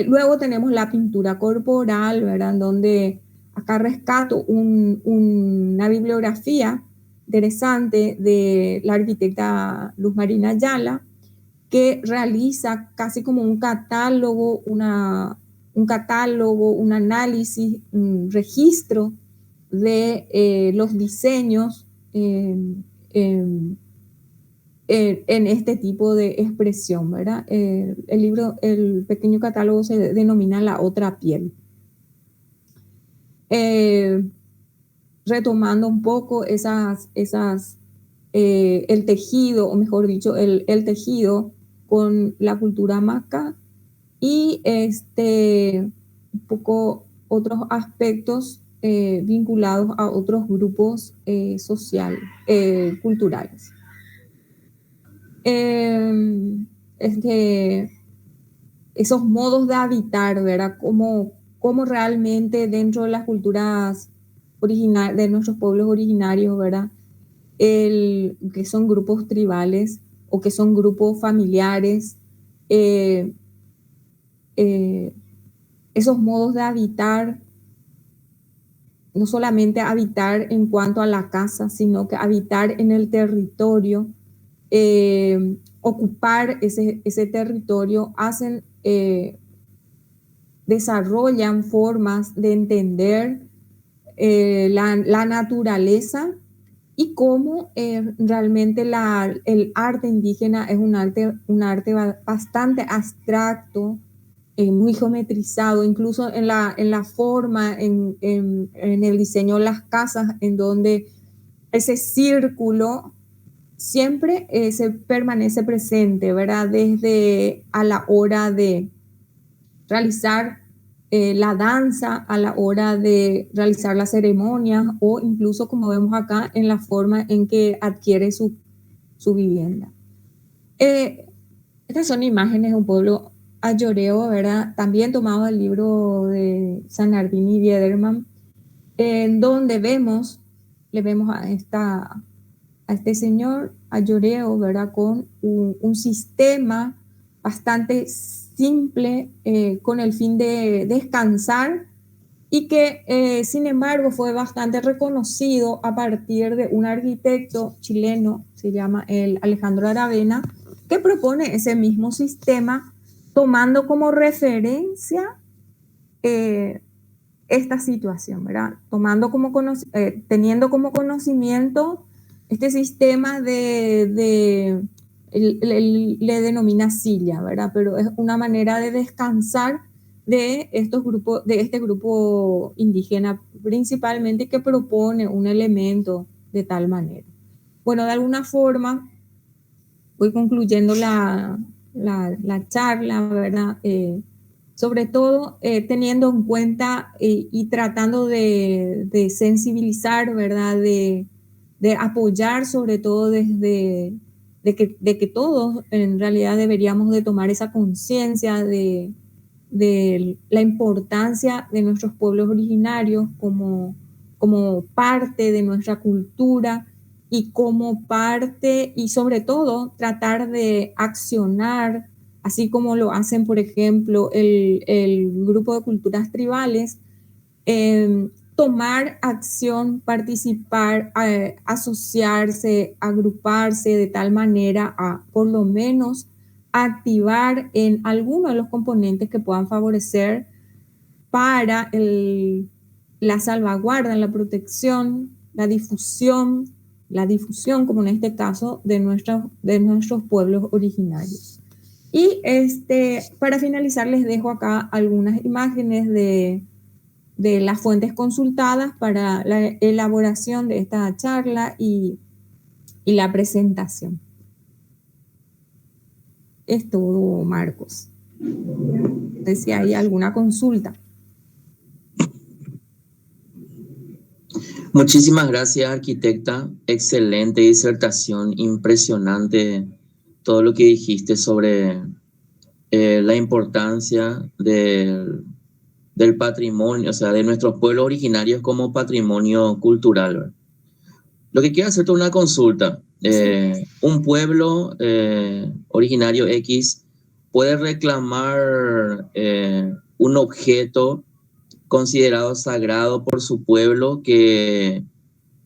Luego tenemos la pintura corporal, ¿verdad? En donde acá rescato una bibliografía interesante de la arquitecta Luz Marina Ayala, que realiza casi como un catálogo, un análisis, un registro de los diseños en este tipo de expresión, ¿verdad? El libro, el pequeño catálogo se denomina La Otra Piel. Retomando un poco el tejido, o mejor dicho, el tejido con la cultura maca y un poco otros aspectos vinculados a otros grupos sociales, culturales. Esos modos de habitar, ¿verdad? Cómo realmente dentro de las culturas de nuestros pueblos originarios, ¿verdad? Que son grupos tribales o que son grupos familiares, esos modos de habitar, no solamente habitar en cuanto a la casa, sino que habitar en el territorio, ocupar ese territorio, desarrollan formas de entender la naturaleza y cómo realmente el arte indígena es un arte bastante abstracto, muy geometrizado, incluso en la forma, en el diseño de las casas, en donde ese círculo siempre se permanece presente, ¿verdad? Desde a la hora de realizar la danza, a la hora de realizar las ceremonias o incluso, como vemos acá, en la forma en que adquiere su vivienda. Estas son imágenes de un pueblo ayoreo, ¿verdad? También tomado del libro de Sanardini y Biederman, en donde le vemos a este señor ayoreo, ¿verdad? Con un sistema bastante simple, con el fin de descansar, y que sin embargo fue bastante reconocido a partir de un arquitecto chileno, se llama el Alejandro Aravena, que propone ese mismo sistema tomando como referencia esta situación, ¿verdad? Teniendo como conocimiento este sistema le denomina silla, ¿verdad? Pero es una manera de descansar de este grupo indígena principalmente, que propone un elemento de tal manera. Bueno, de alguna forma voy concluyendo la charla, ¿verdad? Sobre todo teniendo en cuenta y tratando de sensibilizar, ¿verdad? De apoyar, sobre todo de que todos en realidad deberíamos de tomar esa conciencia de la importancia de nuestros pueblos originarios como parte de nuestra cultura, y como parte, y sobre todo tratar de accionar, así como lo hacen, por ejemplo, el grupo de culturas tribales, tomar acción, participar, asociarse, agruparse de tal manera a, por lo menos, activar en alguno de los componentes que puedan favorecer para la salvaguarda, la protección, la difusión, como en este caso, de nuestros pueblos originarios. Y para finalizar, les dejo acá algunas imágenes de las fuentes consultadas para la elaboración de esta charla y la presentación. Es todo, Marcos. No sé si hay alguna consulta. Muchísimas gracias, arquitecta. Excelente disertación, impresionante todo lo que dijiste sobre la importancia del del patrimonio, o sea, de nuestros pueblos originarios como patrimonio cultural, ¿verdad? Lo que quiero hacerte una consulta. Sí. Un pueblo originario X puede reclamar un objeto considerado sagrado por su pueblo que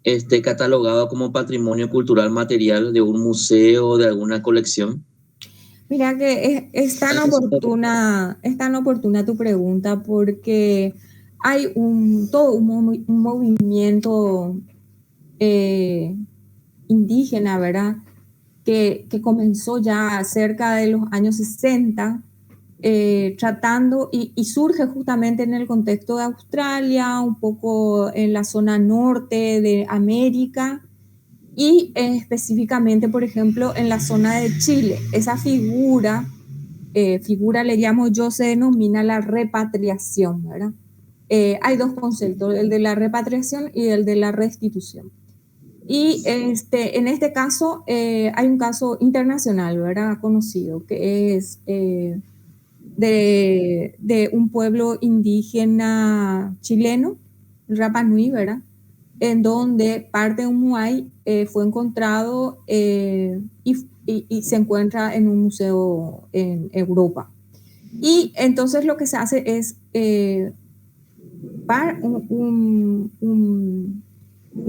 esté catalogado como patrimonio cultural material de un museo o de alguna colección. Mira que es tan oportuna tu pregunta porque hay un movimiento eh, indígena, ¿verdad? Que comenzó ya cerca de los años 60, tratando y surge justamente en el contexto de Australia, un poco en la zona norte de América y específicamente, por ejemplo, en la zona de Chile. Esa figura le llamo yo, se denomina la repatriación, ¿verdad? Hay dos conceptos, el de la repatriación y el de la restitución. Y en este caso hay un caso internacional, ¿verdad? Conocido, que es de un pueblo indígena chileno, Rapa Nui, ¿verdad? En donde parte de un muay fue encontrado y se encuentra en un museo en Europa. Y entonces lo que se hace es un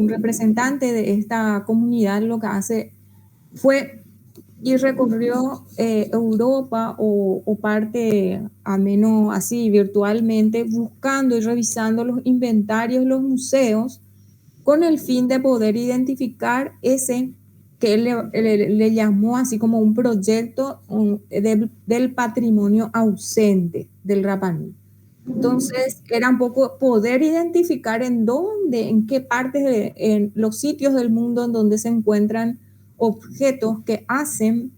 representante de esta comunidad lo que hace fue y recorrió Europa o parte, a menos así, virtualmente, buscando y revisando los inventarios, los museos, con el fin de poder identificar ese que él le llamó así como un proyecto del patrimonio ausente del Rapa Nui. Entonces, era un poco poder identificar en dónde, en qué partes, en los sitios del mundo en donde se encuentran objetos que hacen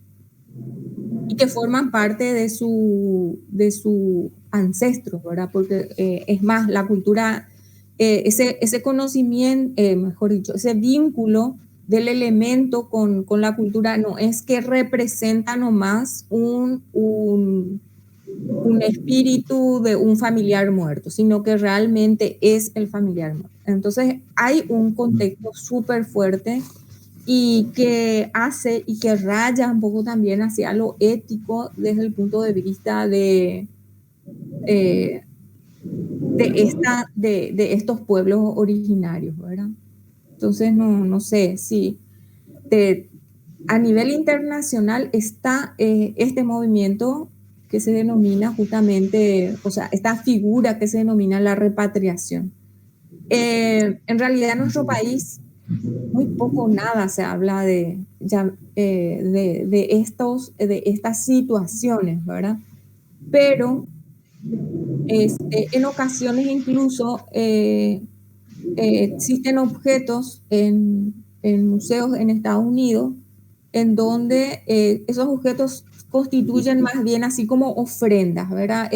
y que forman parte de su ancestro, ¿verdad? Porque es más, la cultura, ese conocimiento, mejor dicho, ese vínculo del elemento con la cultura no es que representa nomás un espíritu de un familiar muerto, sino que realmente es el familiar muerto. Entonces hay un contexto súper fuerte y que hace y que raya un poco también hacia lo ético desde el punto de vista eh, de estos pueblos originarios, ¿verdad? Entonces no sé si a nivel internacional está este movimiento que se denomina justamente, o sea, esta figura que se denomina la repatriación. En realidad en nuestro país muy poco nada se habla de estas situaciones, ¿verdad? Pero en ocasiones incluso existen objetos en museos en Estados Unidos en donde esos objetos constituyen más bien así como ofrendas, ¿verdad?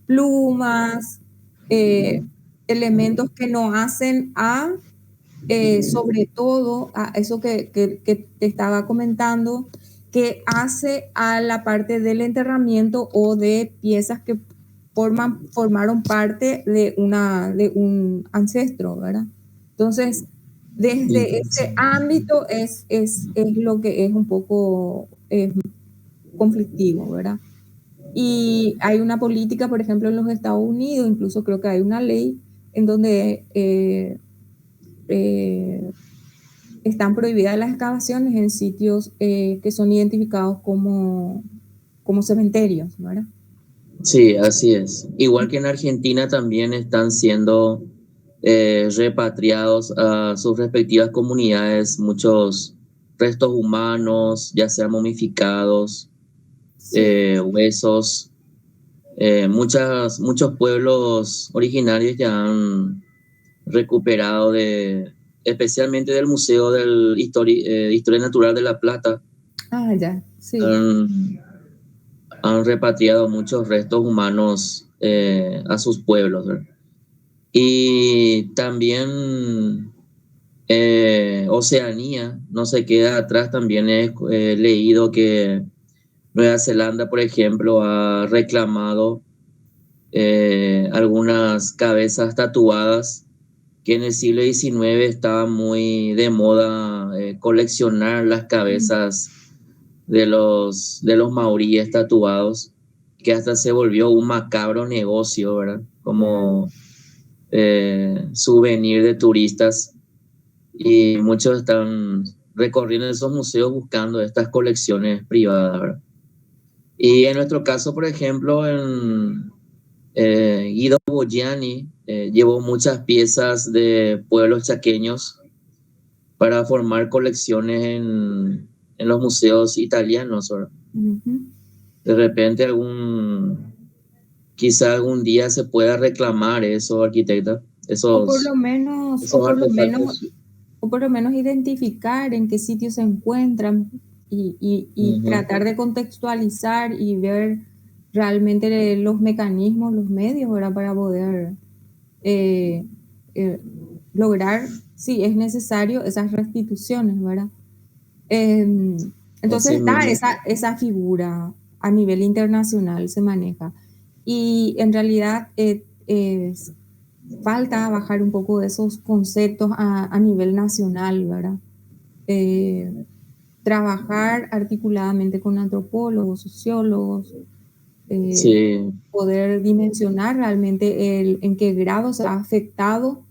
Plumas, eh, elementos que nos hacen sobre todo, a eso que te estaba comentando, que hace a la parte del enterramiento o de piezas que formaron parte de un ancestro, ¿verdad? Entonces, desde ese ámbito es lo que es un poco conflictivo, ¿verdad? Y hay una política, por ejemplo, en los Estados Unidos, incluso creo que hay una ley en donde eh, están prohibidas las excavaciones en sitios que son identificados como cementerios, ¿verdad? Sí, así es. Igual que en Argentina también están siendo repatriados a sus respectivas comunidades muchos restos humanos, ya sean momificados, Sí. huesos. Muchos pueblos originarios ya han recuperado especialmente del Museo de Historia Natural de La Plata, Ah, ya, sí. han, han repatriado muchos restos humanos a sus pueblos, ¿verdad? Y también Oceanía no se queda atrás. También he leído que Nueva Zelanda, por ejemplo, ha reclamado algunas cabezas tatuadas, que en el siglo XIX estaba muy de moda coleccionar las cabezas de los maoríes tatuados, que hasta se volvió un macabro negocio, ¿verdad? Como souvenir de turistas, y muchos están recorriendo esos museos buscando estas colecciones privadas, ¿verdad? Y en nuestro caso, por ejemplo, Guido Bogiani llevó muchas piezas de pueblos chaqueños para formar colecciones en los museos italianos, ¿verdad? Ujú. De repente quizá algún día se pueda reclamar eso, arquitecta, O por lo menos, o esos por lo menos, artefactos. o por lo menos identificar en qué sitios se encuentran y Ujú. tratar de contextualizar y ver realmente los mecanismos, los medios, ¿verdad? Para poder eh, eh, lograr, si es necesario, esas restituciones, ¿verdad? Eh, entonces Así está mismo. esa figura a nivel internacional, se maneja. Y en realidad falta bajar un poco de esos conceptos a nivel nacional, ¿verdad? Eh, Trabajar articuladamente con antropólogos, sociólogos, eh, Sí, poder dimensionar realmente en qué grado se ha afectado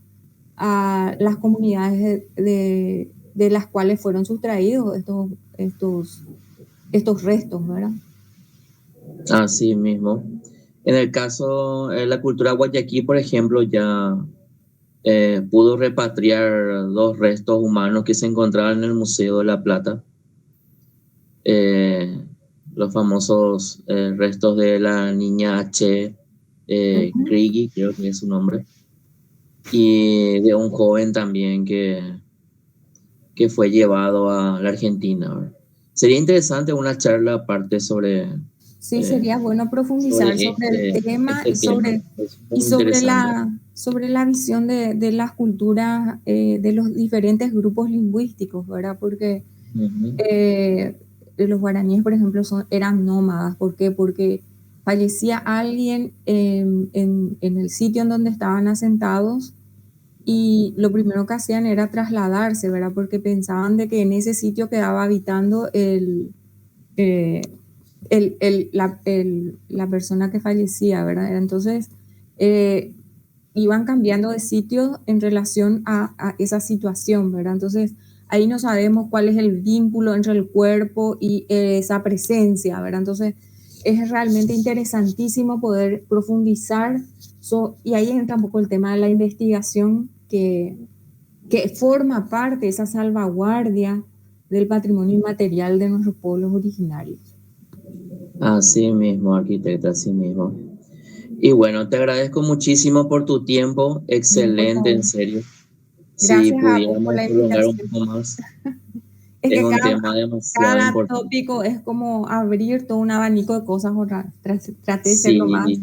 a las comunidades de las cuales fueron sustraídos estos restos, ¿verdad? así mismo. En el caso, la cultura guayaquí, por ejemplo, ya pudo repatriar dos restos humanos que se encontraban en el Museo de la Plata. Eh, los famosos restos de la niña H. Ujú. Krigi, creo que es su nombre, y de un joven también que fue llevado a la Argentina, ¿verdad? Sería interesante una charla aparte Sí, eh, sería bueno profundizar sobre sobre el tema este tema. Es y muy interesante. sobre la visión de las culturas de los diferentes grupos lingüísticos, ¿verdad? Porque Ujú. eh, los guaraníes, por ejemplo, eran nómadas. ¿Por qué? Porque fallecía alguien en el sitio en donde estaban asentados y lo primero que hacían era trasladarse, ¿verdad? Porque pensaban de que en ese sitio quedaba habitando eh, la persona que fallecía, ¿verdad? Entonces, eh, iban cambiando de sitio en relación a esa situación, ¿verdad? Entonces, ahí no sabemos cuál es el vínculo entre el cuerpo y esa presencia, ¿verdad? Entonces, es realmente interesantísimo poder profundizar, y ahí entra un poco el tema de la investigación que forma parte de esa salvaguardia del patrimonio inmaterial de nuestros pueblos originarios. Así mismo, arquitecta, así mismo. Y bueno, te agradezco muchísimo por tu tiempo, No, por excelente, favor. en serio. Si Gracias a vos por pudiéramos la prolongar un invitación. poco más, Es es que un tema demasiado cada importante. tópico es como abrir todo un abanico de cosas. Traté de ser lo más Sí,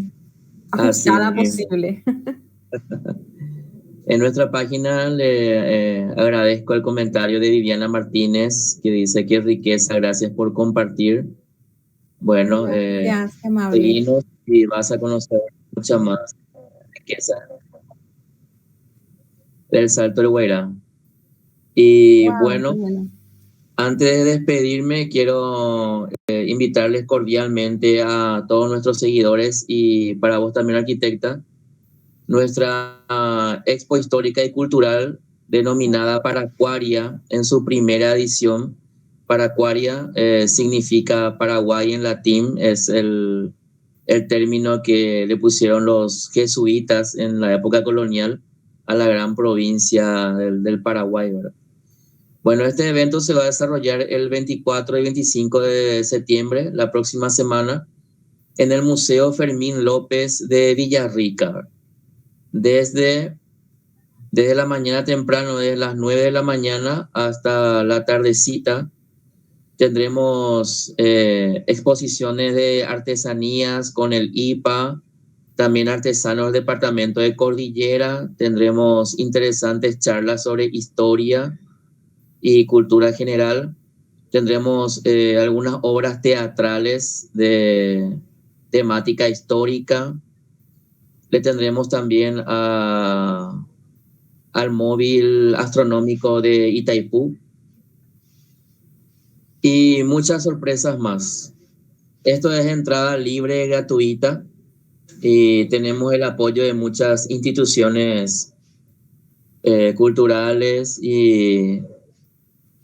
así ajustada mismo. posible. En nuestra página le agradezco el comentario de Viviana Martínez, que dice: qué riqueza, gracias por compartir. Bueno, Gracias, qué amable. seguimos y vas a conocer mucha más riqueza del Salto del Guairá. Y Wow, qué bueno, bueno. antes de despedirme, quiero invitarles cordialmente a todos nuestros seguidores, y para vos también, arquitecta, nuestra expo histórica y cultural denominada Paracuaria en su primera edición. Paracuaria significa Paraguay en latín, es el término que le pusieron los jesuitas en la época colonial a la gran provincia del Paraguay, ¿verdad? Bueno, este evento se va a desarrollar el 24 y 25 de septiembre, la próxima semana, en el Museo Fermín López de Villarrica. Desde, desde la mañana temprano, desde las 9 de la mañana hasta la tardecita, tendremos exposiciones de artesanías con el IPA, también artesanos del departamento de Cordillera. Tendremos interesantes charlas sobre historia y cultura general. Tendremos algunas obras teatrales de temática histórica, Le tendremos también al móvil astronómico de Itaipú y muchas sorpresas más. Esto es entrada libre, gratuita, y tenemos el apoyo de muchas instituciones culturales y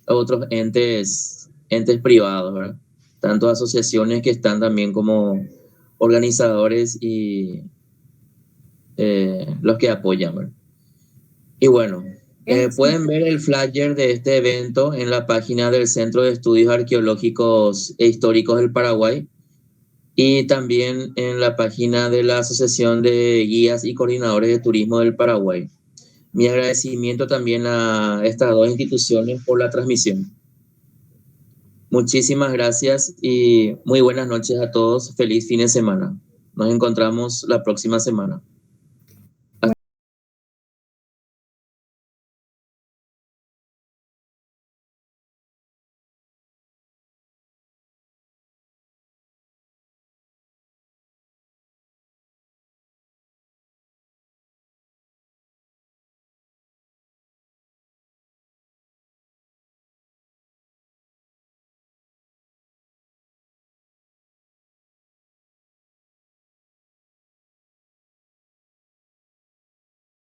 otros entes privados, ¿verdad? Tanto asociaciones que están también como organizadores y los que apoyan, ¿verdad? Y bueno, pueden ver el flyer de este evento en la página del Centro de Estudios Arqueológicos e Históricos del Paraguay y también en la página de la Asociación de Guías y Coordinadores de Turismo del Paraguay. Mi agradecimiento también a estas dos instituciones por la transmisión. Muchísimas gracias y muy buenas noches a todos. Feliz fin de semana. Nos encontramos la próxima semana.